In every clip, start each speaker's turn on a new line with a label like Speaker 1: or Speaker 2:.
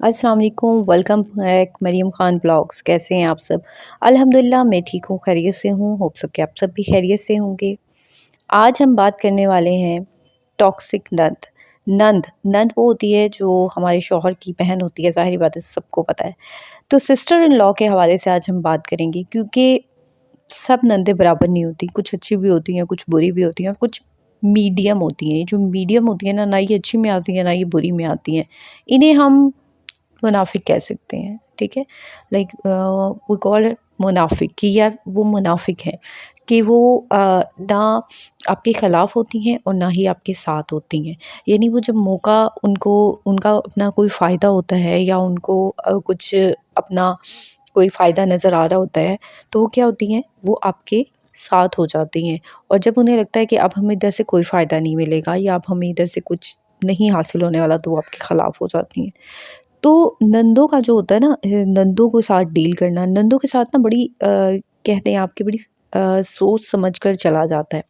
Speaker 1: अस्सलाम वालेकुम, welcome back Mariyam Khan blogs. कैसे हैं आप सब? अल्हम्दुलिल्लाह मैं ठीक हूँ, खैरियत से हूँ। होप सो कि आप सब भी खैरियत से होंगे। आज हम बात करने वाले हैं टॉक्सिक नंद। नंद नंद वो होती है जो हमारे शौहर की बहन होती है, ज़ाहिर बात है सबको पता है। तो सिस्टर इन लॉ के हवाले से आज हम बात करेंगे, क्योंकि सब नंदें बराबर नहीं होती, कुछ अच्छी भी होती हैं, कुछ बुरी भी होती हैं और कुछ मीडियम होती हैं। ये जो मीडियम होती है ना ये अच्छी में आती है, ना ये बुरी में आती हैं। इन्हें हम मुनाफिक कह सकते हैं, ठीक है। लाइक वी कॉल इट मुनाफिक, कि यार वो मुनाफिक है, कि वो ना आपके ख़िलाफ़ होती हैं और ना ही आपके साथ होती हैं। यानी वो जब मौका उनको उनका अपना कोई फ़ायदा होता है या उनको कुछ अपना कोई फ़ायदा नज़र आ रहा होता है, तो वो क्या होती हैं, वो आपके साथ हो जाती हैं। और जब उन्हें लगता है कि अब हमें इधर से कोई फ़ायदा नहीं मिलेगा या अब हमें इधर से कुछ नहीं हासिल होने वाला, तो वो आपके ख़िलाफ़ हो जाती हैं। तो नंदों का जो होता है ना, नंदों के साथ डील करना, नंदों के साथ ना बड़ी कहते हैं आपकी बड़ी सोच समझ कर चला जाता है।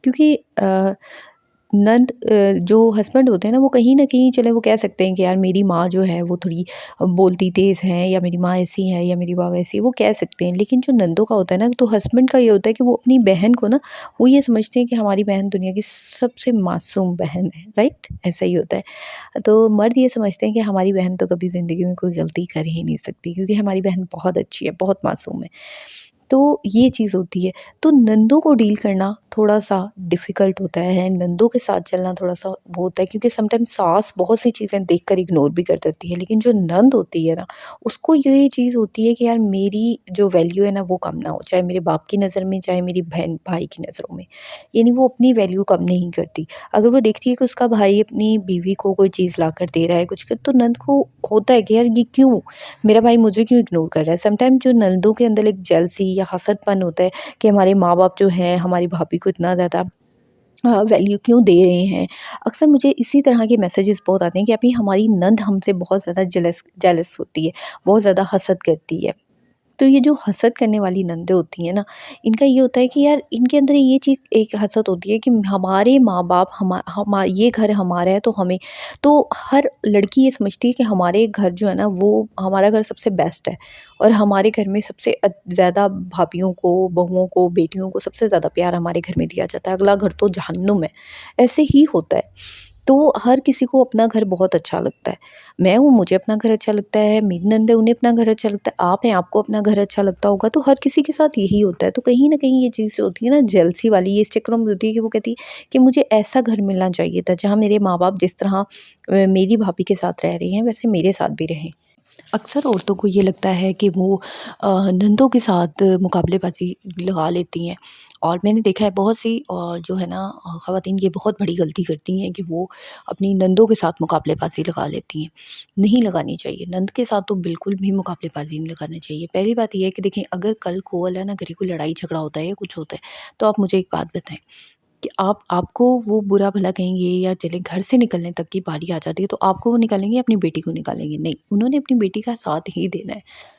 Speaker 1: क्योंकि नंद जो हस्बैंड होते हैं ना, वो कहीं न कहीं चले वो कह सकते हैं कि यार मेरी माँ जो है वो थोड़ी बोलती तेज़ है, या मेरी माँ ऐसी है, या मेरी वाह वैसी है, वो कह सकते हैं। लेकिन जो नंदों का होता है ना, तो हस्बैंड का ये होता है कि वो अपनी बहन को ना, वो ये समझते हैं कि हमारी बहन दुनिया की सबसे मासूम बहन है, राइट? ऐसा ही होता है। तो मर्द ये समझते हैं कि हमारी बहन तो कभी ज़िंदगी में कोई गलती कर ही नहीं सकती, क्योंकि हमारी बहन बहुत अच्छी है, बहुत मासूम है। तो ये चीज़ होती है। तो नंदों को डील करना थोड़ा-सा डिफ़िकल्ट होता है, नंदों के साथ चलना थोड़ा-सा वो होता है, क्योंकि समटाइम्स सास बहुत सी चीज़ें देखकर इग्नोर भी कर देती है, लेकिन जो नंद होती है ना, उसको ये चीज़ होती है कि यार मेरी जो वैल्यू है ना वो कम ना हो, चाहे मेरे बाप की नज़र में, चाहे मेरी बहन-भाई की नज़रों में। यानी वो अपनी वैल्यू कम नहीं करती। अगर वो देखती है कि उसका भाई अपनी बीवी को कोई चीज़ लाकर दे रहा है कुछ कर, तो नंद को होता है कि यार ये क्यों? मेरा भाई मुझे क्यों इग्नोर कर रहा है? समटाइम जो नंदों के अंदर एक जेलसी या हसदपन होता है कि हमारे माँ-बाप जो हैं हमारी भाभी को इतना ज़्यादा वैल्यू क्यों दे रहे हैं। अक्सर मुझे इसी तरह के मैसेजेस बहुत आते हैं कि अभी हमारी नंद हमसे बहुत ज़्यादा जेलस जेलस होती है, बहुत ज़्यादा हसद करती है। तो ये जो हसद करने वाली नंदें होती हैं ना, इनका ये होता है कि यार इनके अंदर ये चीज़ एक हसद होती है कि हमारे माँ-बाप ये घर हमारा है, तो हमें, तो हर लड़की ये समझती है कि हमारे घर जो है ना वो हमारा घर सबसे बेस्ट है, और हमारे घर में सबसे ज़्यादा भाभियों को, बहुओं को, बेटियों को सबसे ज़्यादा प्यार हमारे घर में दिया जाता है, अगला घर तो जहन्नुम है। ऐसे ही होता है। तो हर किसी को अपना घर बहुत अच्छा लगता है। मैं हूँ, मुझे अपना घर अच्छा लगता है, मेरी नंद है, उन्हें अपना घर अच्छा लगता है, आप हैं, आपको अपना घर अच्छा लगता होगा, तो हर किसी के साथ यही होता है। तो कहीं न कहीं ये चीज़ जो होती है ना जेलसी वाली, ये इस चक्करों में होती है कि वो कहती है कि मुझे ऐसा घर मिलना चाहिए था, जहाँ मेरे माँ-बाप जिस तरह मेरी भाभी के साथ रह रही हैं, वैसे मेरे साथ भी रहें। अक्सर औरतों को ये लगता है कि वो नंदों के साथ मुकाबलेबाज़ी लगा लेती हैं, और मैंने देखा है बहुत सी जो है ना ख़वातीन ये बहुत बड़ी गलती करती हैं कि वो अपनी नंदों के साथ मुकाबलेबाज़ी लगा लेती हैं। नहीं लगानी चाहिए, नंद के साथ तो बिल्कुल भी मुकाबलेबाज़ी नहीं लगानी चाहिए। पहली बात ये है कि देखें, अगर कल को अल्लाह ना करे कोई लड़ाई झगड़ा होता है या कुछ होता है, तो आप मुझे एक बात बताएँ कि आपको वो बुरा भला कहेंगे, या चलें घर से निकलने तक की बारी आ जाती है, तो आपको वो निकालेंगे या अपनी बेटी को निकालेंगे? नहीं, उन्होंने अपनी बेटी का साथ ही देना है।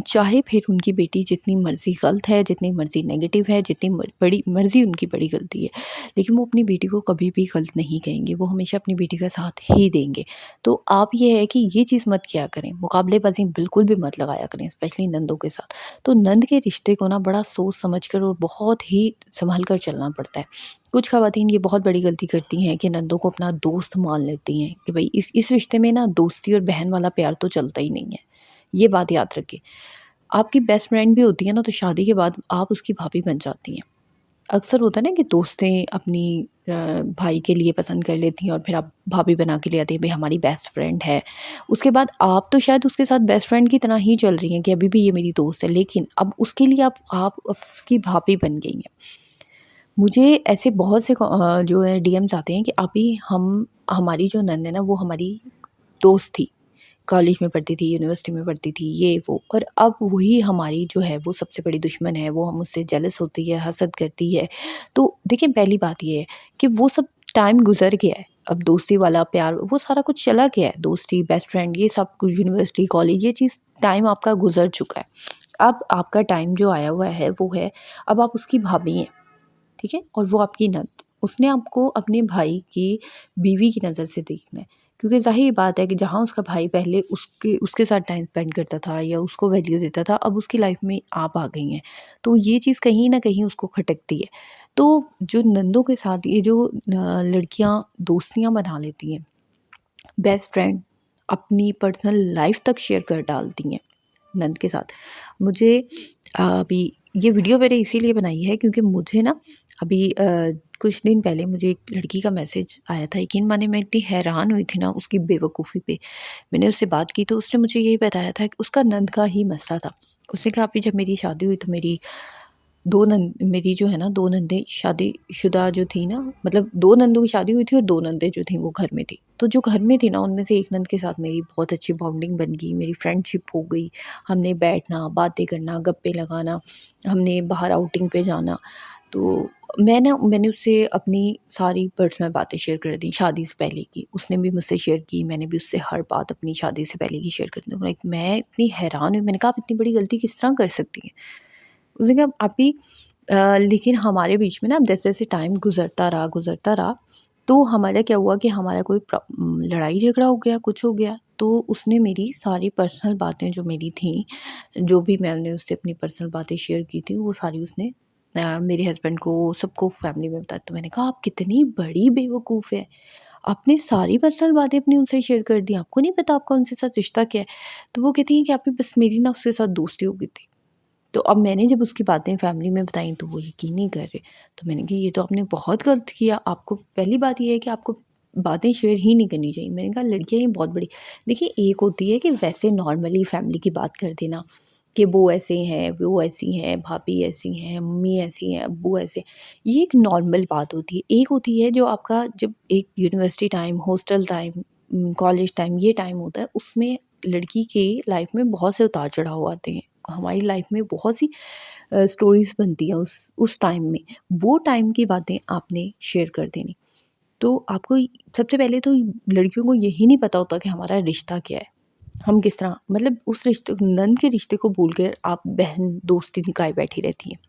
Speaker 1: चाहे फिर उनकी बेटी जितनी मर्ज़ी गलत है, जितनी मर्ज़ी नेगेटिव है, जितनी बड़ी मर्ज़ी उनकी बड़ी गलती है, लेकिन वो अपनी बेटी को कभी भी गलत नहीं कहेंगे, वो हमेशा अपनी बेटी का साथ ही देंगे। तो आप ये है कि ये चीज़ मत किया करें, मुकाबलेबाज़ी बिल्कुल भी मत लगाया करें, स्पेशली नंदों के साथ। तो नंद के रिश्ते को ना बड़ा सोच समझ कर और बहुत ही सँभल कर चलना पड़ता है। कुछ ख़वातीन ये बहुत बड़ी गलती करती हैं कि नंदों को अपना दोस्त मान लेती हैं कि भई इस रिश्ते में ना दोस्ती और बहन वाला प्यार तो चलता ही नहीं है। ये बात याद रखें। आपकी बेस्ट फ्रेंड भी होती है ना, तो शादी के बाद आप उसकी भाभी बन जाती हैं। अक्सर होता है ना कि दोस्तें अपनी भाई के लिए पसंद कर लेती हैं और फिर आप भाभी बना के ले आती हैं, भई हमारी बेस्ट फ्रेंड है। उसके बाद आप तो शायद उसके साथ बेस्ट फ्रेंड की तरह ही चल रही हैं कि अभी भी ये मेरी दोस्त है, लेकिन अब उसके लिए आप उसकी भाभी बन गई हैं। मुझे ऐसे बहुत से जो है डीएम्स आते हैं कि अभी हमारी जो नंद है ना वो हमारी दोस्त थी। कॉलेज में पढ़ती थी, यूनिवर्सिटी में पढ़ती थी, ये वो, और अब वही हमारी जो है वो सबसे बड़ी दुश्मन है, वो हम उससे जेलस होती है, हसद करती है। तो देखिए, पहली बात ये है कि वो सब टाइम गुज़र गया है, अब दोस्ती वाला प्यार वो सारा कुछ चला गया है, दोस्ती, बेस्ट फ्रेंड ये सब कुछ, यूनिवर्सिटी, कॉलेज, ये चीज़ टाइम आपका गुज़र चुका है। अब आपका टाइम जो आया हुआ है वो है, अब आप उसकी भाभी हैं, ठीक है? और वो आपकी ननद। उसने आपको अपने भाई की बीवी की नज़र से देखना है। क्योंकि ज़ाहिर बात है कि जहाँ उसका भाई पहले उसके उसके साथ टाइम स्पेंड करता था या उसको वैल्यू देता था, अब उसकी लाइफ में आप आ गई हैं। तो ये चीज़ कहीं न कहीं उसको खटकती है। तो जो नंदों के साथ ये जो लड़कियाँ दोस्तियाँ बना लेती हैं, बेस्ट फ्रेंड अपनी पर्सनल लाइफ तक शेयर कर डालती हैं नंद के साथ। मुझे अभी ये वीडियो मैंने इसीलिए बनाई है क्योंकि मुझे ना अभी कुछ दिन पहले मुझे एक लड़की का मैसेज आया था। यकीन माने मैं इतनी हैरान हुई थी ना उसकी बेवकूफ़ी पे। मैंने उससे बात की तो उसने मुझे यही बताया था कि उसका नंद का ही मसला था। उसने कहा अभी जब मेरी शादी हुई तो मेरी जो है ना 2 नंदें शादीशुदा जो थी ना, मतलब 2 नंदों की शादी हुई थी और 2 नंदें जो थीं वो घर में थी। तो जो घर में थी ना उनमें से एक नंद के साथ मेरी बहुत अच्छी बॉन्डिंग बन गई, मेरी फ्रेंडशिप हो गई। हमने बैठना, बातें करना, गप्पे लगाना, हमने बाहर आउटिंग पे जाना। तो मैंने उससे अपनी सारी पर्सनल बातें शेयर कर दी शादी से पहले की। उसने भी मुझसे शेयर की, मैंने भी उससे हर बात अपनी शादी से पहले की शेयर कर दी। लाइक मैं इतनी हैरान हुई, मैंने कहा आप इतनी बड़ी गलती किस तरह कर सकती हैं? उसने कहा आप भी लेकिन हमारे बीच में ना जैसे-जैसे टाइम गुज़रता रहा, तो हमारा क्या हुआ कि हमारा कोई लड़ाई झगड़ा हो गया, कुछ हो गया, तो उसने मेरी सारी पर्सनल बातें जो मेरी थीं, जो भी मैंने उससे अपनी पर्सनल बातें शेयर की थी, वो सारी उसने मेरे हस्बैंड को, सबको फैमिली में बताया। तो मैंने कहा आप कितनी बड़ी बेवकूफ़ हैं। आपने सारी पर्सनल बातें अपनी उनसे शेयर कर दी, आपको नहीं पता आपका उनके साथ रिश्ता क्या है? तो वो कहती हैं कि आपकी बस मेरी ना उसके साथ दोस्ती हो गई थी। तो अब मैंने जब उसकी बातें फैमिली में बताई तो वो यकीन नहीं कर रहे। तो मैंने कहा ये तो आपने बहुत गलत किया। आपको पहली बात ये है कि आपको बातें शेयर ही नहीं करनी चाहिए। मैंने कहा लड़कियाँ ये बहुत बड़ी देखिए, एक होती है कि वैसे नॉर्मली फैमिली की बात कर देना कि वो ऐसे हैं, वो ऐसी हैं, भाभी ऐसी हैं, मम्मी ऐसी हैं, अब्बू ऐसे। ये एक नॉर्मल बात होती है। एक होती है जो आपका जब एक university time, hostel time, college time, ये टाइम होता है, उसमें लड़की के लाइफ में बहुत से उतार-चढ़ाव आते हैं। हमारी लाइफ में बहुत सी स्टोरीज़ बनती हैं उस टाइम में। वो टाइम की बातें आपने शेयर कर देनी। तो आपको सबसे पहले तो लड़कियों को यही नहीं पता होता कि हमारा रिश्ता क्या है। हम किस तरह मतलब उस रिश्ते नंद के रिश्ते को भूल कर आप बहन दोस्ती निकाए बैठी रहती हैं।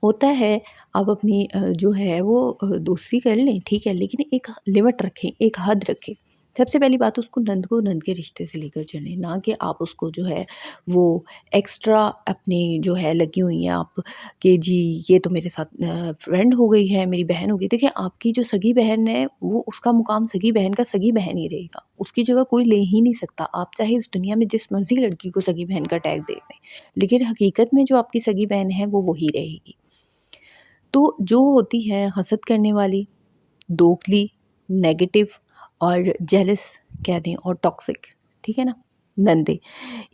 Speaker 1: होता है आप अपनी जो है वो दोस्ती कर लें, ठीक है, लेकिन एक लिमिट रखें, एक हद रखें। सबसे पहली बात उसको नंद के रिश्ते से लेकर चलें, ना कि आप उसको जो है वो एक्स्ट्रा अपनी जो है लगी हुई हैं आप कि जी ये तो मेरे साथ फ्रेंड हो गई है, मेरी बहन हो गई। देखिए आपकी जो सगी बहन है वो उसका मुकाम सगी बहन का सगी बहन ही रहेगा, उसकी जगह कोई ले ही नहीं सकता। आप चाहे इस दुनिया में जिस मर्ज़ी लड़की को सगी बहन का टैग दे दें, लेकिन हकीकत में जो आपकी सगी बहन है वो वही रहेगी। तो जो होती है हसद करने वाली, दोगली, नेगेटिव और जेलस कह दें और टॉक्सिक, ठीक है ना? नंदे,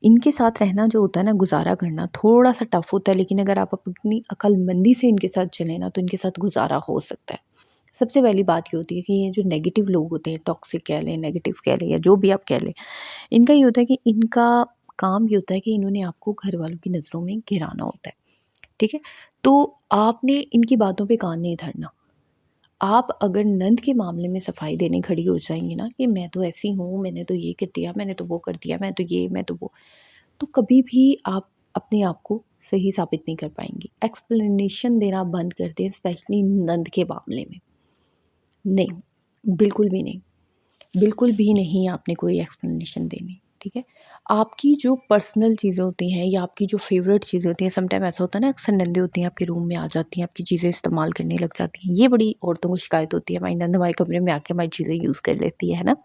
Speaker 1: इनके साथ रहना जो होता है ना, गुज़ारा करना थोड़ा-सा टफ़ होता है, लेकिन अगर आप अपनी अक्लमंदी से इनके साथ चलें ना, तो इनके साथ गुज़ारा हो सकता है। सबसे पहली बात ये होती है कि ये जो नेगेटिव लोग होते हैं, टॉक्सिक कह लें, नेगेटिव कह लें या जो भी आप कह लें, इनका ये होता है कि इनका काम ये होता है कि इन्होंने आपको घरवालों की नज़रों में गिराना होता है। ठीक है? तो आपने इनकी बातों पे कान नहीं धरना। आप अगर नंद के मामले में सफाई देने खड़ी हो जाएँगी ना कि मैं तो ऐसी हूँ, मैंने तो ये कर दिया, मैंने तो वो कर दिया, मैं तो ये, मैं तो वो, तो कभी भी आप अपने आप को सही साबित नहीं कर पाएँगी। एक्सप्लेनेशन देना बंद कर दें, स्पेशली नंद के मामले में। नहीं, बिल्कुल भी नहीं। बिल्कुल भी नहीं आपने कोई एक्सप्लेनेशन देनी, ठीक है? आपकी जो पर्सनल चीज़ें होती हैं या आपकी जो फ़ेवरेट चीज़ें होती हैं, समटाइम ऐसा होता है ना, अक्सर नंदें होती हैं आपके रूम में आ जाती हैं, आपकी चीज़ें इस्तेमाल करने लग जाती हैं। ये बड़ी औरतों को शिकायत होती है, हमारी नंद हमारे कमरे में आके हमारी चीज़ें यूज़ कर लेती है ना?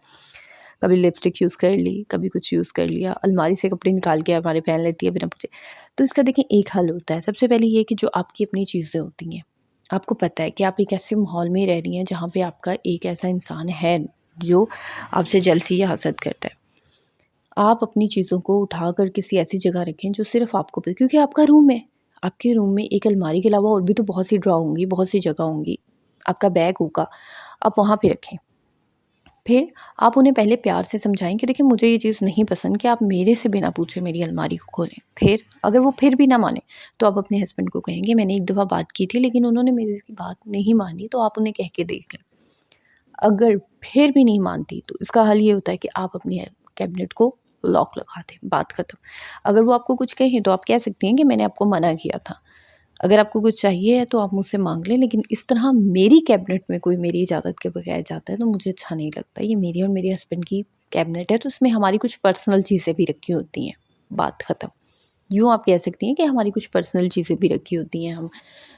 Speaker 1: कभी लिपस्टिक यूज़ कर ली, कभी कुछ यूज़ कर लिया, अलमारी से कपड़े निकाल के हमारे पहन लेती है बिना पूछे। तो इसका देखिए एक हल होता है, सबसे पहले ये कि जो आपकी अपनी चीज़ें होती हैं, आपको पता है कि आप एक ऐसे माहौल में रह रही हैं जहाँ पे आपका एक ऐसा इंसान है जो आपसे जेलसी या हसद करता है। आप अपनी चीज़ों को उठाकर किसी ऐसी जगह रखें जो सिर्फ़ आपको क्योंकि आपका रूम है। आपके रूम में एक अलमारी के अलावा और भी तो बहुत सी ड्रॉ होंगी, बहुत सी जगह होंगी। आपका बैग होगा, आप वहाँ पे रखें। फिर आप उन्हें पहले प्यार से समझाएँ कि देखिए मुझे ये चीज़ नहीं पसंद कि आप मेरे से बिना पूछे मेरी अलमारी को खोलें। फिर अगर वो फिर भी ना माने, तो आप अपने हस्बैंड को कहेंगे मैंने एक दफ़ा बात की थी लेकिन उन्होंने मेरी बात नहीं मानी, तो आप उन्हें कह के देख लें। अगर फिर भी नहीं मानती तो इसका हल ये होता है कि आप अपनी कैबिनेट को लॉक लगा दें, बात ख़त्म। अगर वो आपको कुछ कहें तो आप कह सकती हैं कि मैंने आपको मना किया था। अगर आपको कुछ चाहिए है तो आप मुझसे मांग लें, लेकिन इस तरह मेरी कैबिनेट में कोई मेरी इजाज़त के बगैर जाता है तो मुझे अच्छा नहीं लगता। ये मेरी और मेरे हस्बैंड की कैबिनेट है, तो इसमें हमारी कुछ पर्सनल चीज़ें भी रखी होती हैं, बात ख़त्म। यूँ आप कह सकती हैं कि हमारी कुछ पर्सनल चीज़ें भी रखी होती हैं हम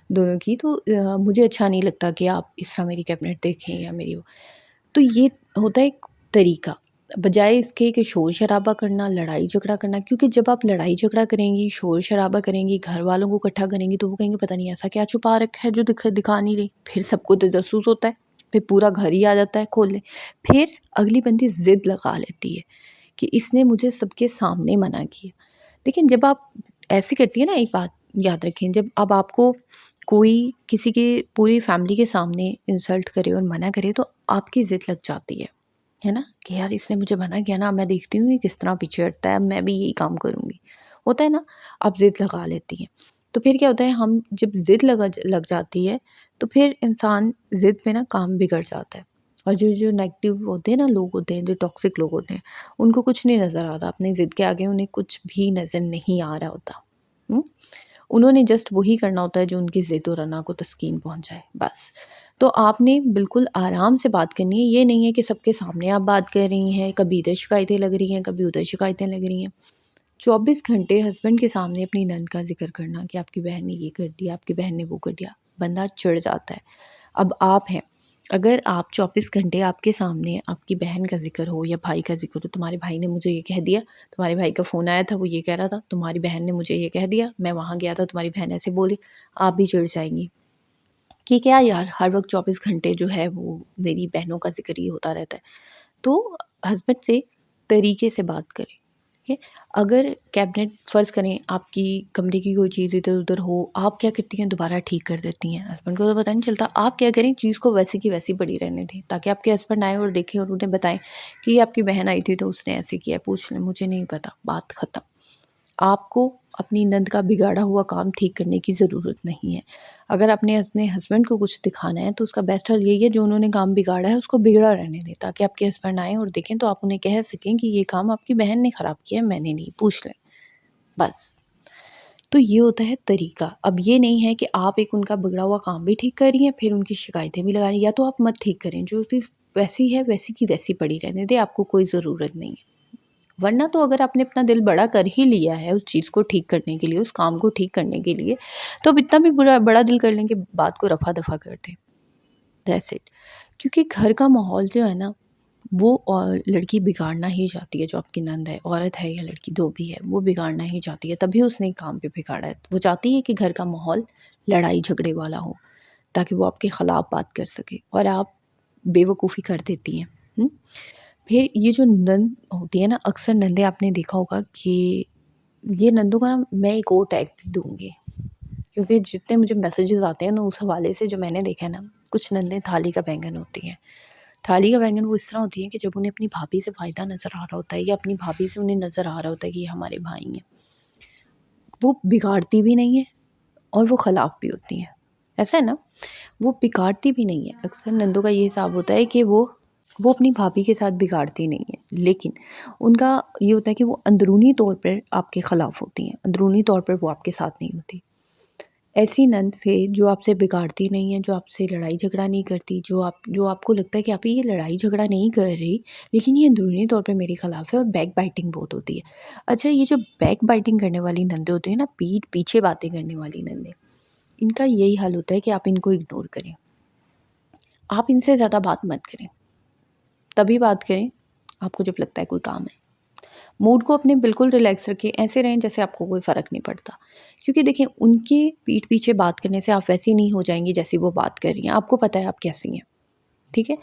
Speaker 1: दोनों की, तो मुझे अच्छा नहीं लगता कि आप इस तरह मेरी कैबिनेट देखें या मेरी वो। तो ये होता है एक तरीका, बजाय इसके कि शोर-शराबा करना, लड़ाई-झगड़ा करना, क्योंकि जब आप लड़ाई-झगड़ा करेंगी, शोर-शराबा करेंगी, घर वालों को इकट्ठा करेंगी, तो वो कहेंगे पता नहीं ऐसा क्या छुपा रखा है जो दिखा नहीं रही। फिर सबको तजस्सुस होता है, फिर पूरा घर ही आ जाता है खोलने। फिर अगली बंदी ज़िद लगा लेती है कि इसने मुझे सबके सामने मना किया। देखिए, जब आप ऐसे करती हैं ना, एक बात याद रखें, जब अब आपको कोई किसी के पूरी फैमिली के सामने इंसल्ट करे और मना करे तो आपकी ज़िद लग जाती है ना? कि यार इसने मुझे मना किया ना, मैं देखती हूँ ये किस तरह पीछे हटता है, अब मैं भी यही काम करूँगी। होता है ना? आप ज़िद लगा लेती हैं। तो फिर क्या होता है, हम जब ज़िद लग जाती है तो फिर इंसान ज़िद में ना काम बिगड़ जाता है। और जो नेगेटिव होते हैं ना, लोग होते हैं, जो टॉक्सिक लोग होते हैं, उनको कुछ नहीं नज़र आ रहा, अपनी ज़िद के आगे उन्हें कुछ भी नज़र नहीं आ रहा होता। हुँ? उन्होंने जस्ट वही करना होता है जो उनकी ज़िद और अना को तस्कीन पहुँचाए, बस। तो आपने बिल्कुल आराम से बात करनी है, ये नहीं है कि सबके सामने आप बात कर रही हैं, कभी इधर शिकायतें लग रही हैं, कभी उधर शिकायतें लग रही हैं। 24 घंटे हस्बैंड के सामने अपनी नंद का ज़िक्र करना कि आपकी बहन ने ये कर दिया, आपकी बहन ने वो कर दिया, बंदा चिढ़ जाता है। अब आप हैं, अगर आप 24 घंटे आपके सामने आपकी बहन का ज़िक्र हो या भाई का ज़िक्र हो, तुम्हारे भाई ने मुझे ये कह दिया, तुम्हारे भाई का फ़ोन आया था, वो ये कह रहा था, तुम्हारी बहन ने मुझे ये कह दिया, मैं वहाँ गया था, तुम्हारी बहन ऐसे बोली, आप भी चिढ़ जाएँगी कि क्या यार हर वक़्त 24 घंटे जो है वो मेरी बहनों का ज़िक्र ही होता रहता है। तो हस्बैंड से तरीके से बात करें, ठीक है? अगर कैबिनेट फ़र्ज़ करें आपकी कमरे की कोई चीज़ इधर-उधर हो, आप क्या करती हैं, दोबारा ठीक कर देती हैं। हस्बैंड को तो पता नहीं चलता, आप क्या करें, चीज़ को वैसी की वैसी पड़ी रहने दें, ताकि आपके हस्बैंड आएँ और देखें और उन्हें बताएँ कि ये आपकी बहन आई थी तो उसने ऐसे किया, पूछ लें, मुझे नहीं पता, बात ख़त्म। आपको अपनी नंद का बिगाड़ा हुआ काम ठीक करने की ज़रूरत नहीं है। अगर आपने अपने हस्बैंड को कुछ दिखाना है तो उसका बेस्ट हल यही है, जो उन्होंने काम बिगाड़ा है उसको बिगड़ा रहने दें, ताकि आपके हस्बैंड आएँ और देखें तो आप उन्हें कह सकें कि ये काम आपकी बहन ने ख़राब किया है, मैंने नहीं, पूछ लें, बस। तो ये होता है तरीका। अब ये नहीं है कि आप एक उनका बिगड़ा हुआ काम भी ठीक कर रही हैं, फिर उनकी शिकायतें भी लगा रही हैं, या तो आप मत ठीक करें, जो चीज़ वैसी है वैसी की वैसी पड़ी रहने दें, आपको कोई ज़रूरत नहीं है। वरना तो अगर आपने अपना दिल बड़ा कर ही लिया है उस चीज़ को ठीक करने के लिए, उस काम को ठीक करने के लिए, तो अब इतना भी बड़ा दिल कर लें कि बात को रफ़ा-दफ़ा कर दें, दैट्स इट। क्योंकि घर का माहौल जो है ना, वो लड़की बिगाड़ना ही चाहती है, जो आपकी नंद है, औरत है या लड़की जो भी है, वो बिगाड़ना ही चाहती है, तभी उसने काम पे बिगाड़ा है। वो चाहती है कि घर का माहौल लड़ाई-झगड़े वाला हो, ताकि वो आपके ख़िलाफ़ बात कर सके, और आप बेवकूफ़ी कर देती हैं। हुँ? फिर ये जो नंद होती है ना, अक्सर नंदें आपने देखा होगा कि ये नंदों का ना मैं एक और टैग भी दूँगी, क्योंकि जितने मुझे मैसेजेस आते हैं ना उस हवाले से, जो मैंने देखा है ना, कुछ नंदें थाली का बैंगन होती हैं। थाली का बैंगन वो इस तरह होती है कि जब उन्हें अपनी भाभी से फ़ायदा नज़र आ रहा होता है, या अपनी भाभी से उन्हें नज़र आ रहा होता है कि ये हमारे भाई हैं, वो बिगाड़ती भी नहीं है और वो ख़िलाफ़ भी होती हैं। ऐसा है ना? वो बिगाड़ती भी नहीं है। अक्सर नंदों का ये हिसाब होता है कि वो अपनी भाभी के साथ बिगाड़ती नहीं है, लेकिन उनका ये होता है कि वो अंदरूनी तौर पर आपके ख़िलाफ़ होती हैं, अंदरूनी तौर पर वो आपके साथ नहीं होती। ऐसी नंद से जो आपसे बिगाड़ती नहीं है, जो आपसे लड़ाई झगड़ा नहीं करती, जो आपको लगता है कि आप ये लड़ाई झगड़ा नहीं कर रही, लेकिन ये अंदरूनी तौर पे मेरे खिलाफ है, और बैक बाइटिंग बहुत होती है। अच्छा, ये जो बैक बाइटिंग करने वाली नंदें होती हैं ना, पीठ पीछे बातें करने वाली नंदें, इनका यही हाल होता है कि आप इनको इग्नोर करें। आप इनसे ज़्यादा बात मत करें, तभी बात करें आपको जब लगता है कोई काम है। मूड को अपने बिल्कुल रिलैक्स रखें, ऐसे रहें जैसे आपको कोई फ़र्क नहीं पड़ता। क्योंकि देखिए, उनके पीठ पीछे बात करने से आप वैसी नहीं हो जाएँगी जैसी वो बात कर रही हैं। आपको पता है आप कैसी हैं, ठीक है?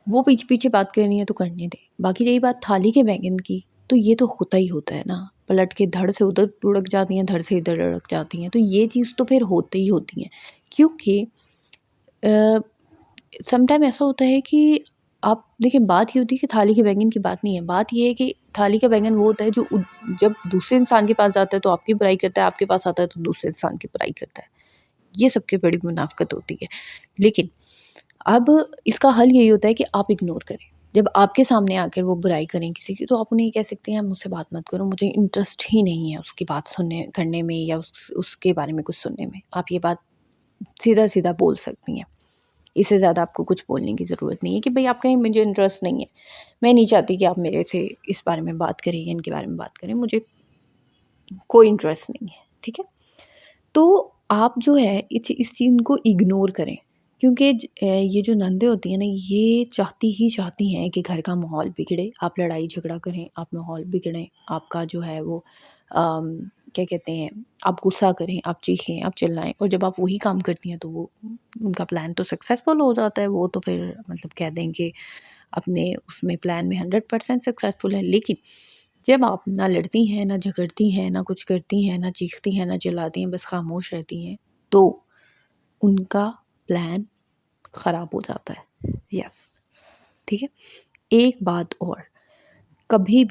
Speaker 1: वो पीछे-पीछे बात कर रही हैं तो करने दें। बाकी रही बात थाली के बैंगन की, तो ये तो होता ही होता है ना, पलट के धड़ से उधर लुढ़क जाती हैं, धड़ से इधर लुढ़क जाती हैं, तो ये चीज़ तो फिर होती ही होती हैं। क्योंकि अ, समटाइम ऐसा होता है कि आप देखिए, बात ये होती है कि थाली के बैंगन की बात नहीं है, बात ये है कि थाली का बैंगन वो होता है जो जब दूसरे इंसान के पास जाता है तो आपकी बुराई करता है, आपके पास आता है तो दूसरे इंसान की बुराई करता है। ये सबसे बड़ी मुनाफ़िक़त होती है। लेकिन अब इसका हल यही होता है कि आप इग्नोर करें। जब आपके सामने आकर वो बुराई करें किसी की, तो आप उन्हें ये कह सकते हैं, मुझसे बात मत करो, मुझे इंटरेस्ट ही नहीं है उसकी बात सुनने करने में या उसके बारे में कुछ सुनने में। आप ये बात सीधा-सीधा बोल सकती हैं। इससे ज़्यादा आपको कुछ बोलने की ज़रूरत नहीं है कि भई आप कहें मुझे इंटरेस्ट नहीं है। मैं नहीं चाहती कि आप मेरे से इस बारे में बात करें या इनके बारे में बात करें, मुझे कोई इंटरेस्ट नहीं है, ठीक है? तो आप जो है इस चीज़ को इग्नोर करें, क्योंकि ये जो नंदें होती हैं ना, ये चाहती हैं कि घर का माहौल बिगड़े, आप लड़ाई झगड़ा करें, आप माहौल बिगड़ें, आपका जो है वो क्या कहते हैं, आप गुस्सा करें, आप चीखें, आप चिल्लाएँ, और जब आप वही काम करती हैं तो वो उनका प्लान तो सक्सेसफुल हो जाता है। वो तो फिर मतलब कह दें कि अपने उसमें प्लान में 100% सक्सेसफुल है। लेकिन जब आप ना लड़ती हैं, ना झगड़ती हैं, ना कुछ करती हैं, ना चीखती हैं, ना चिल्लाती हैं, बस खामोश रहती हैं, तो उनका प्लान ख़राब हो जाता है। यस, ठीक है? एक बात और, कभी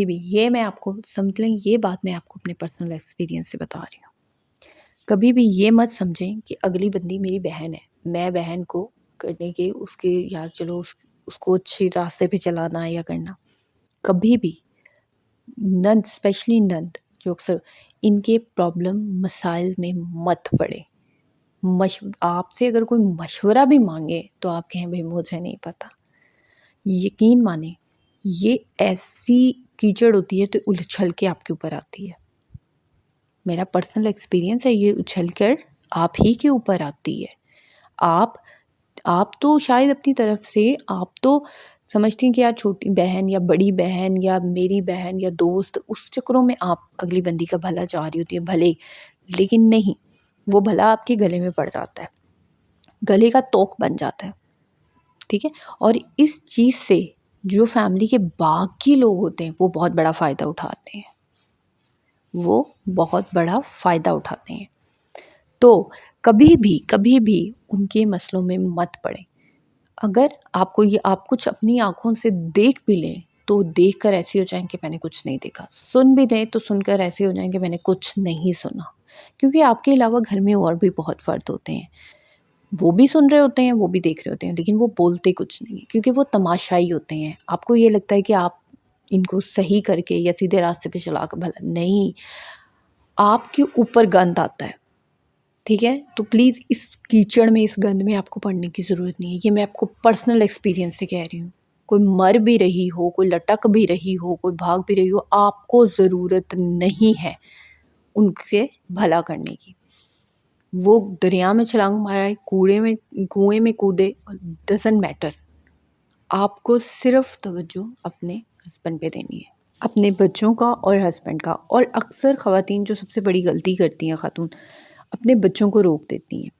Speaker 1: भी ये मैं आपको समझ लें, ये बात मैं आपको अपने पर्सनल एक्सपीरियंस से बता रही हूँ। कभी भी ये मत समझें कि अगली बंदी मेरी बहन है, मैं बहन को करने के उसके यार चलो उसको अच्छे रास्ते पे चलाना है या करना। कभी भी नंद, स्पेशली नंद जो अक्सर, इनके प्रॉब्लम मसाइल में मत पड़े। आपसे अगर कोई मशवरा भी मांगे तो आप कहें भाई मुझे नहीं पता। यकीन माने, ये ऐसी कीचड़ होती है तो उछल के आपके ऊपर आती है। मेरा पर्सनल एक्सपीरियंस है, ये उछल कर आप ही के ऊपर आती है। आप तो शायद अपनी तरफ से आप तो समझती हैं कि यार छोटी बहन या बड़ी बहन या मेरी बहन या दोस्त, उस चक्करों में आप अगली बंदी का भला चाह रही होती है, भले, लेकिन नहीं, वो भला आपके गले में पड़ जाता है, गले का तोक बन जाता है, ठीक है? और इस चीज़ से जो फैमिली के बाकी लोग होते हैं वो बहुत बड़ा फ़ायदा उठाते हैं, वो बहुत बड़ा फ़ायदा उठाते हैं। तो कभी भी उनके मसलों में मत पड़ें। अगर आपको ये आप कुछ अपनी आँखों से देख भी लें, तो देखकर ऐसे हो जाएँ कि मैंने कुछ नहीं देखा। सुन भी लें तो सुनकर ऐसे हो जाएँ कि मैंने कुछ नहीं सुना। क्योंकि आपके अलावा घर में और भी बहुत फ़र्द होते हैं। वो भी सुन रहे होते हैं, वो भी देख रहे होते हैं, लेकिन वो बोलते कुछ नहीं हैं, क्योंकि वो तमाशाई होते हैं। आपको ये लगता है कि आप इनको सही करके या सीधे रास्ते पे चलाकर भला नहीं, आपके ऊपर गंद आता है। ठीक है? तो प्लीज़ इस कीचड़ में, इस गंद में आपको पड़ने की ज़रूरत नहीं है। ये मैं आपको पर्सनल एक्सपीरियंस से कह रही हूँ। कोई मर भी रही हो, कोई लटक भी रही हो, कोई भाग भी रही हो, आपको ज़रूरत नहीं है उनके भला करने की। वो दरिया में छलांग मारे, कुएँ में कूदे, डज़न्ट मैटर। आपको सिर्फ़ तवज्जो अपने हस्बैंड पे देनी है, अपने बच्चों का और हस्बैंड का। और अक्सर ख़वातीन जो सबसे बड़ी गलती करती हैं ख़ातून, अपने बच्चों को रोक देती हैं।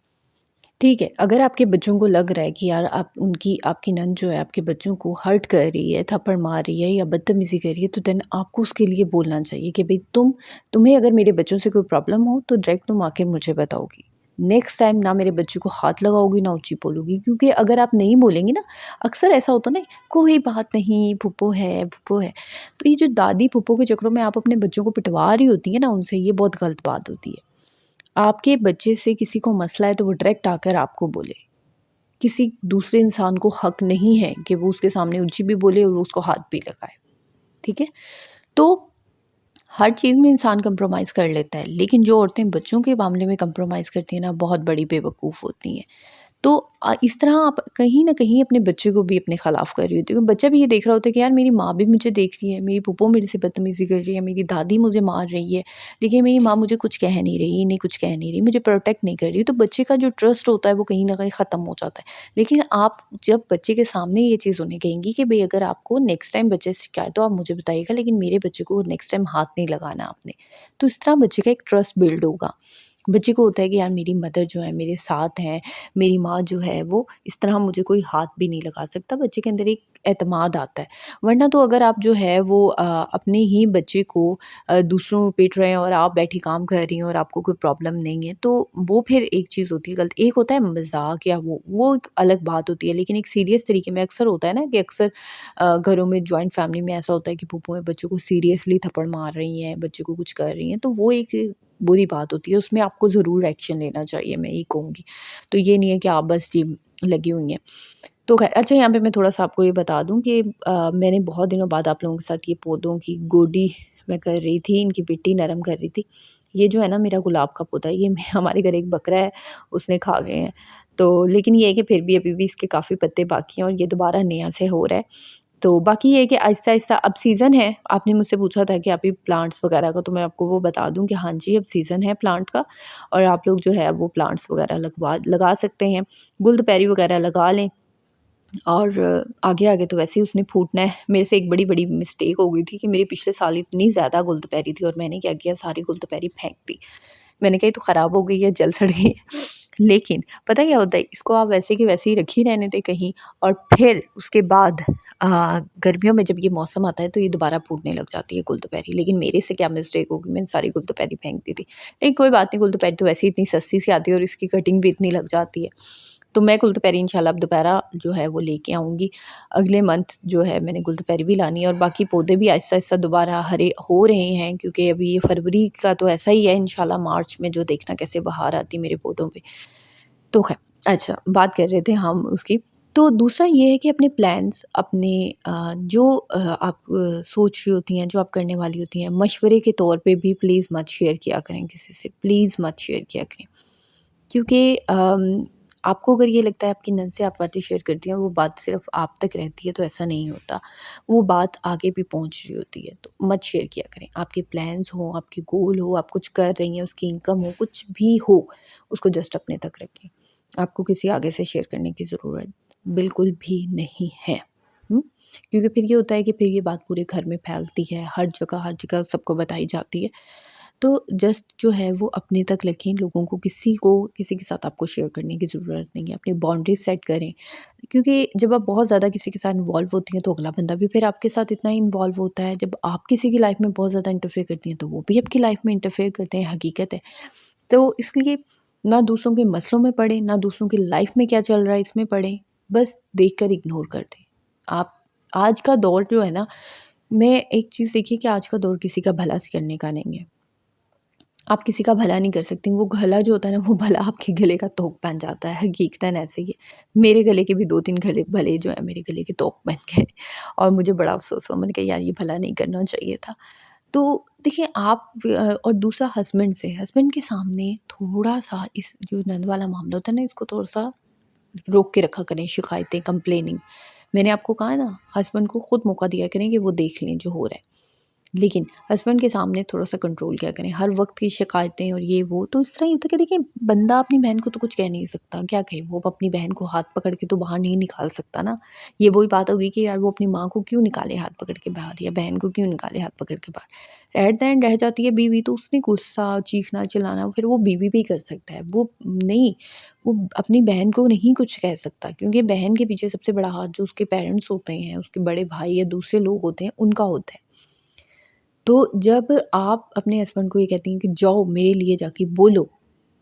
Speaker 1: ठीक है, अगर आपके बच्चों को लग रहा है कि यार आपकी नंद जो है आपके बच्चों को हर्ट कर रही है, थप्पड़ मार रही है या बदतमीज़ी कर रही है, तो देन आपको उसके लिए बोलना चाहिए कि भई तुम्हें अगर मेरे बच्चों से कोई प्रॉब्लम हो तो डायरेक्ट तुम आके मुझे बताओगी। नेक्स्ट टाइम ना मेरे बच्चे को हाथ लगाओगी, ना ऊँची बोलोगी, क्योंकि अगर आप नहीं बोलेंगी ना, अक्सर ऐसा होता है ना, कोई बात नहीं, फूफो है, फूफो है। तो ये जो दादी फूफो के चक्करों में आप अपने बच्चों को पिटवा रही होती हैं ना उनसे, ये बहुत गलत बात होती है। आपके बच्चे से किसी को मसला है तो वो डायरेक्ट आकर आपको बोले। किसी दूसरे इंसान को हक नहीं है कि वो उसके सामने ऊँची भी बोले और उसको हाथ भी लगाए, ठीक है? तो हर चीज़ में इंसान कंप्रोमाइज़ कर लेता है, लेकिन जो औरतें बच्चों के मामले में कंप्रोमाइज़ करती हैं ना, बहुत बड़ी बेवकूफ़ होती हैं। तो इस तरह आप कहीं न कहीं अपने बच्चे को भी अपने ख़िलाफ़ कर रही होती हो। बच्चा भी ये देख रहा होता है कि यार मेरी माँ भी मुझे देख रही है, मेरी फूफो मेरे से बदतमीज़ी कर रही है, मेरी दादी मुझे मार रही है, लेकिन मेरी माँ मुझे कुछ कह नहीं रही, इन्हें कुछ कह नहीं रही, मुझे प्रोटेक्ट नहीं कर रही। तो बच्चे का जो ट्रस्ट होता है वो कहीं न कहीं ख़त्म हो जाता है। लेकिन आप जब बच्चे के सामने ये चीज़ उन्हें कहेंगी कि भई अगर आपको नेक्स्ट टाइम बच्चे से शिकायत हो आप मुझे बताइएगा, लेकिन मेरे बच्चे को नेक्स्ट टाइम हाथ नहीं लगाना आपने। तो इस तरह बच्चे का एक ट्रस्ट बिल्ड होगा। बच्चे को होता है कि यार मेरी मदर जो है मेरे साथ हैं, मेरी माँ जो है वो इस तरह मुझे कोई हाथ भी नहीं लगा सकता। बच्चे के अंदर एक एतमाद आता है। वरना तो अगर आप जो है वो अपने ही बच्चे को दूसरों पे पीट रहे हैं और आप बैठी काम कर रही हैं और आपको कोई प्रॉब्लम नहीं है, तो वो फिर एक चीज़ होती है गलत। एक होता है मज़ाक या वो एक अलग बात होती है, लेकिन एक सीरियस तरीके में अक्सर होता है ना कि अक्सर घरों में जॉइंट फैमिली में ऐसा होता है कि फूफुएँ बच्चों को सीरियसली थप्पड़ मार रही हैं, बच्चे को कुछ कर रही हैं, तो वो एक बुरी बात होती है, उसमें आपको ज़रूर एक्शन लेना चाहिए, मैं ये कहूँगी। तो ये नहीं है कि आप बस जी लगी हुई हैं। तो ख़ैर अच्छा, यहाँ पे मैं थोड़ा-सा आपको ये बता दूँ कि मैंने बहुत दिनों बाद आप लोगों के साथ ये पौधों की गोडी मैं कर रही थी, इनकी मिट्टी नरम कर रही थी। ये जो है ना मेरा गुलाब का पौधा है, ये मैं हमारे घर एक बकरा है, उसने खा गए हैं। तो लेकिन ये है कि फिर भी अभी भी इसके काफ़ी पत्ते बाकी हैं और ये दोबारा नया से हो रहा है। तो बाकी ये है कि आहिस्ता-आहिस्ता अब सीज़न है, आपने मुझसे पूछा था कि अभी प्लांट्स वगैरह का, तो मैं आपको वो बता दूँ कि हाँ जी, अब सीज़न है प्लांट का और आप लोग जो है वो प्लांट्स वगैरह लगा सकते हैं। गुलदपहरी वगैरह लगा लें। और आगे-आगे तो वैसे ही उसने फूटना है। मेरे से एक बड़ी-बड़ी मिस्टेक हो गई थी कि मेरे पिछले साल इतनी ज़्यादा गुलदपहरी थी और मैंने क्या किया, सारी गुलदपहरी फेंक दी। मैंने कहा ये तो ख़राब हो गई है, जल सड़ गई है। लेकिन पता क्या होता है, इसको आप वैसे के वैसे ही रख ही रहने दें कहीं, और फिर उसके बाद गर्मियों में जब ये मौसम आता है तो ये दोबारा फूटने लग जाती है गुलदपहरी। लेकिन मेरे से क्या मिस्टेक हो गई, मैंने सारी गुलदपहरी फेंक दी थी। लेकिन कोई बात नहीं, गुलदपहरी तो वैसे ही इतनी सस्ती सी आती है और इसकी कटिंग भी इतनी लग जाती है। तो मैं गुलदपहरी इंशाल्लाह अब दोबारा जो है वो लेके आऊँगी। अगले मंथ जो है मैंने गुलदपहरी भी लानी है और बाकी पौधे भी आहिस्ता-आहिस्ता दोबारा हरे हो रहे हैं, क्योंकि अभी ये फरवरी का तो ऐसा ही है, इंशाल्लाह मार्च में जो देखना कैसे बहार आती है मेरे पौधों पे। तो ख़ैर, अच्छा, बात कर रहे थे हम उसकी। तो दूसरा ये है कि अपने प्लान्स, अपने जो आप सोच रही होती हैं, जो आप करने वाली होती हैं, मशवरे के तौर पे भी प्लीज़ मत शेयर किया करें किसी से, प्लीज़ मत शेयर किया करें। क्योंकि आपको अगर ये लगता है आपकी नंद से आप बातें शेयर करती हैं, वो बात सिर्फ़ आप तक रहती है, तो ऐसा नहीं होता। वो बात आगे भी पहुँच रही होती है, तो मत शेयर किया करें। आपके प्लान्स हों, आपके गोल हो, आप कुछ कर रही हैं, उसकी इनकम हो, कुछ भी हो, उसको जस्ट अपने तक रखें। आपको किसी आगे से शेयर करने की ज़रूरत बिल्कुल भी नहीं है। हुँ? क्योंकि फिर ये होता है कि फिर ये बात पूरे घर में फैलती है, हर जगह सबको बताई जाती है। तो जस्ट जो है वो अपने तक रखें, लोगों को किसी के साथ आपको शेयर करने की ज़रूरत नहीं है। अपनी बाउंड्रीज़ सेट करें, क्योंकि जब आप बहुत ज़्यादा किसी के साथ इन्वॉल्व होती हैं तो अगला बंदा भी फिर आपके साथ इतना इन्वॉल्व होता है। जब आप किसी की लाइफ़ में बहुत ज़्यादा इंटरफेयर करती हैं तो वो भी आपकी लाइफ़ में इंटरफेयर करते हैं, हकीकत है। तो इसलिए ना दूसरों के मसलों में पड़ें, ना दूसरों की लाइफ़ में क्या चल रहा है इसमें पड़ें, बस देखकर इग्नोर कर दें। आप आज का दौर जो है ना, मैं एक चीज़ देखिए कि आज का दौर किसी का भला करने का नहीं है। आप किसी का भला नहीं कर सकती, वो गला जो होता है ना, वो भला आपके गले का तोक बन जाता है, हकीकतन ऐसे ही है। मेरे गले के भी 2-3 गले भले जो हैं मेरे गले के तोक बन गए और मुझे बड़ा अफ़सोस हुआ, मैंने कहा यार ये भला नहीं करना चाहिए था। तो देखिए आप और दूसरा हस्बैंड के सामने थोड़ा-सा इस जो नंद वाला मामला होता है ना, इसको थोड़ा-सा रोक के रखा करें, शिकायतें, कंप्लेनिंग। मैंने आपको कहा ना, हस्बैंड को खुद मौका दिया करें कि वो देख लें जो हो रहा है। लेकिन हस्बैंड के सामने थोड़ा-सा कंट्रोल किया करें। हर वक़्त की शिकायतें और ये वो, तो इस तरह ही होता है कि देखिए बंदा अपनी बहन को तो कुछ कह नहीं सकता, क्या कहे? वो अपनी बहन को हाथ पकड़ के तो बाहर नहीं निकाल सकता ना। ये वही बात होगी कि यार वो अपनी माँ को क्यों निकाले हाथ पकड़ के बाहर, या बहन को क्यों निकाले हाथ पकड़ के बाहर। एट द एंड रह जाती है बीवी, तो उसने गुस्सा, चीखना, चिल्लाना फिर वो बीवी पे ही कर सकता है। वो नहीं, वो अपनी बहन को नहीं कुछ कह सकता, क्योंकि बहन के पीछे सबसे बड़ा हाथ जो उसके पेरेंट्स होते हैं, उसके बड़े भाई या दूसरे लोग होते हैं, उनका होता है। तो जब आप अपने हस्बैंड को ये कहती हैं कि जाओ मेरे लिए जाके बोलो,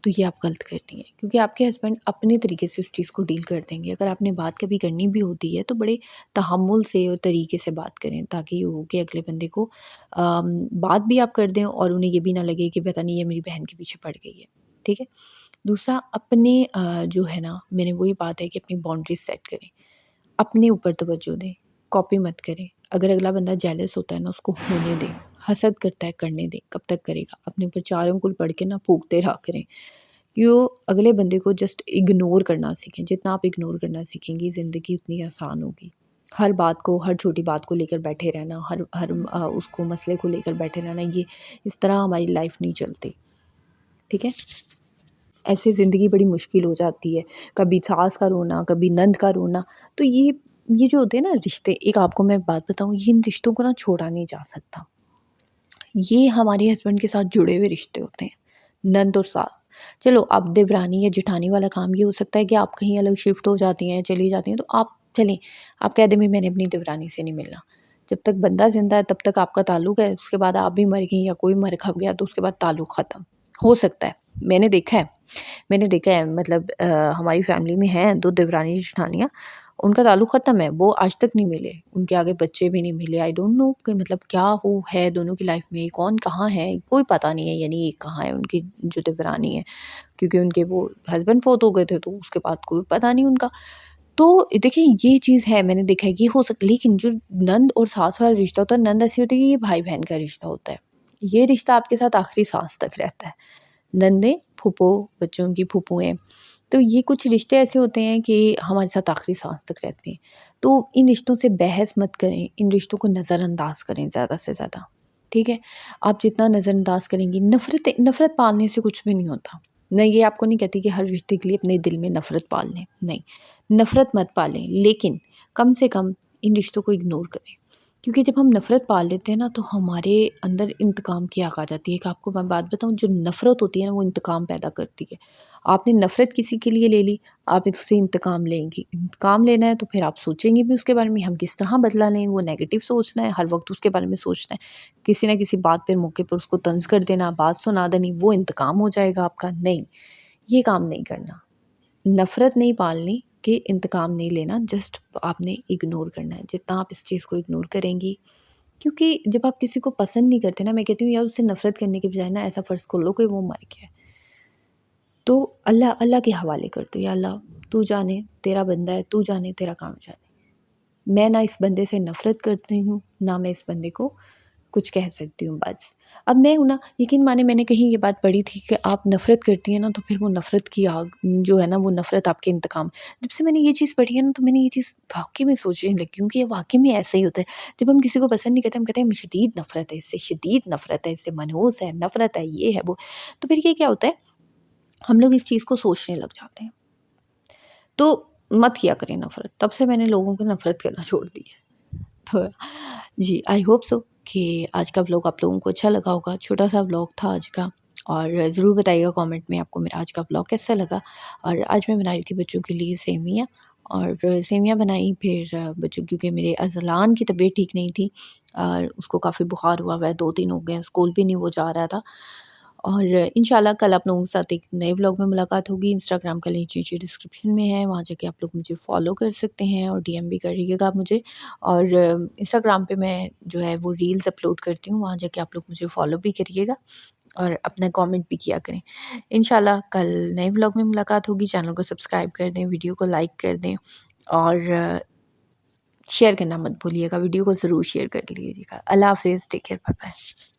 Speaker 1: तो ये आप गलत करती हैं, क्योंकि आपके हस्बैंड अपने तरीके से उस चीज़ को डील कर देंगे। अगर आपने बात कभी करनी भी होती है तो बड़े तहम्मुल से और तरीके से बात करें, ताकि ये हो कि अगले बंदे को बात भी आप कर दें और उन्हें ये भी ना लगे कि पता नहीं ये मेरी बहन के पीछे पड़ गई है। ठीक है? दूसरा, अपने जो है ना, मैंने वही बात है कि अपनी बाउंड्रीज़ सेट करें। अपने ऊपर तवज्जो दें, कॉपी मत करें। अगर अगला बंदा जेलस होता है ना, उसको होने दें। हसद करता है, करने दें, कब तक करेगा? अपने ऊपर 4 उँगल पड़ के ना फूँकते रहा करें। यो अगले बंदे को जस्ट इग्नोर करना सीखें। जितना आप इग्नोर करना सीखेंगी, ज़िंदगी उतनी आसान होगी। हर बात को, हर छोटी बात को लेकर बैठे रहना, हर हर उसको मसले को लेकर बैठे रहना, ये इस तरह हमारी लाइफ़ नहीं चलती। ठीक है? ऐसे ज़िंदगी बड़ी मुश्किल हो जाती है। कभी सास का रोना, कभी नंद का रोना, तो ये जो होते हैं ना रिश्ते, एक आपको मैं बात बताऊँ, इन रिश्तों को ना छोड़ा नहीं जा सकता। ये हमारे हस्बैंड के साथ जुड़े हुए रिश्ते होते हैं, नंद और सास। चलो आप देवरानी या जेठानी वाला काम ये हो सकता है कि आप कहीं अलग शिफ्ट हो जाती हैं, चली जाती हैं, तो आप चलें, आप कह दें भई मैंने अपनी देवरानी से नहीं मिलना। जब तक बंदा ज़िंदा है तब तक आपका ताल्लुक है, उसके बाद आप भी मर गई या कोई मर खप गया तो उसके बाद ताल्लुक ख़त्म। हो सकता है, मैंने देखा है। मैंने देखा है, मतलब हमारी फैमिली में हैं 2 देवरानी जेठानियाँ, उनका ताल्लुक ख़त्म है, वो आज तक नहीं मिले, उनके आगे बच्चे भी नहीं मिले। आई डोंट नो कि मतलब क्या हो है दोनों की लाइफ़ में, कौन कहाँ है, कोई पता नहीं है, यानी एक कहाँ है उनकी जो देवरानी है, क्योंकि उनके वो हस्बैंड फ़ौत हो गए थे, तो उसके बाद कोई पता नहीं उनका। तो देखिए ये चीज़ है, मैंने देखा है कि हो सक लेकिन जो नंद और सास वाला रिश्ता होता है, नंद ऐसी होती है कि ये भाई-बहन का रिश्ता होता है। ये रिश्ता आपके साथ आखिरी साँस तक रहता है। नंदें, फूफो, बच्चों की फूफुएँ, तो ये कुछ रिश्ते ऐसे होते हैं कि हमारे साथ आखिरी साँस तक रहते हैं। तो इन रिश्तों से बहस मत करें, इन रिश्तों को नज़रअंदाज़ करें ज़्यादा से ज़्यादा, ठीक है? आप जितना नज़रअंदाज़ करेंगी, नफ़रत नफ़रत पालने से कुछ भी नहीं होता। मैं ये आपको नहीं कहती कि हर रिश्ते के लिए अपने दिल में नफ़रत पाल लें, नहीं। नफ़रत मत पालें, लेकिन कम से कम इन रिश्तों को इग्नोर करें। क्योंकि जब हम नफ़रत पाल लेते हैं ना, तो हमारे अंदर इंतकाम की आग आ जाती है। कि आपको मैं बात बताऊँ, जो नफ़रत होती है ना, वो इंतकाम पैदा करती है। आपने नफ़रत किसी के लिए ले ली, आप उससे इंतकाम लेंगी। इंतकाम लेना है तो फिर आप सोचेंगी भी उसके बारे में, हम किस तरह बदला लें, वो नेगेटिव सोचना है, हर वक़्त उसके बारे में सोचना है। किसी न किसी बात पे, मौके पर उसको तंज़ कर देना, बात सुना देनी, वो इंतकाम हो जाएगा आपका। नहीं, ये काम नहीं करना। नफ़रत नहीं पालनी कि इंतकाम नहीं लेना, जस्ट आपने इग्नोर करना है। जितना आप इस चीज़ को इग्नोर करेंगी, क्योंकि जब आप किसी को पसंद नहीं करते ना, मैं कहती हूँ यार उससे नफ़रत करने के बजाय ना ऐसा फ़र्ज़ कर लो कि वो मर गया है। तो अल्लाह अल्लाह के हवाले कर दो, या अल्लाह तू जाने तेरा बंदा है, तू जाने तेरा काम जाने। मैं ना इस बंदे से नफ़रत करती हूँ, ना मैं इस बंदे को कुछ कह सकती हूँ बस। अब मैं हूँ ना, यकीन माने मैंने कहीं ये बात पढ़ी थी कि आप नफ़रत करती हैं ना, तो फिर वो नफ़रत की आग जो है ना, वो नफ़रत आपके इंतकाम। जब से मैंने ये चीज़ पढ़ी है ना, तो मैंने ये चीज़ वाक़ई में सोचने लगी हूँ कि ये वाक़ई में ऐसा ही होता है। जब हम किसी को पसंद नहीं करते, हम कहते हैं शदीद नफ़रत है इससे, शदीद नफ़रत है इससे, मनहूस है, नफ़रत है, ये है, वो। तो फिर ये क्या होता है, हम लोग इस चीज़ को सोचने लग जाते हैं। तो मत किया करें नफ़रत। तब से मैंने लोगों को नफ़रत करना छोड़ दी है। तो जी, आई होप सो कि आज का व्लॉग आप लोगों को अच्छा लगा होगा। छोटा-सा व्लॉग था आज का, और ज़रूर बताइएगा कमेंट में आपको मेरा आज का व्लॉग कैसा लगा। और आज मैं बना रही थी बच्चों के लिए सेवइयाँ, और सेवइयाँ बनाई, फिर बच्चों, क्योंकि मेरे अज़लान की तबीयत ठीक नहीं थी, और उसको काफ़ी बुखार हुआ हुआ है, 2 दिन हो गए हैं, स्कूल भी नहीं वो जा रहा था। और इंशाल्लाह कल आप लोगों के साथ एक नए व्लॉग में मुलाकात होगी। इंस्टाग्राम का लिंक नीचे डिस्क्रिप्शन में है, वहाँ जाके आप लोग मुझे फ़ॉलो कर सकते हैं, और डीएम भी करिएगा आप मुझे। और इंस्टाग्राम पे मैं जो है वो रील्स अपलोड करती हूँ, वहाँ जाके आप लोग मुझे फ़ॉलो भी करिएगा, और अपना कमेंट भी किया करें। इंशाल्लाह कल नए व्लॉग में मुलाकात होगी। चैनल को सब्सक्राइब कर दें, वीडियो को लाइक कर दें, और शेयर करना मत भूलिएगा। वीडियो को ज़रूर शेयर कर लीजिएगा। अल्लाह हाफ़िज़, टेक केयर, बाय बाय।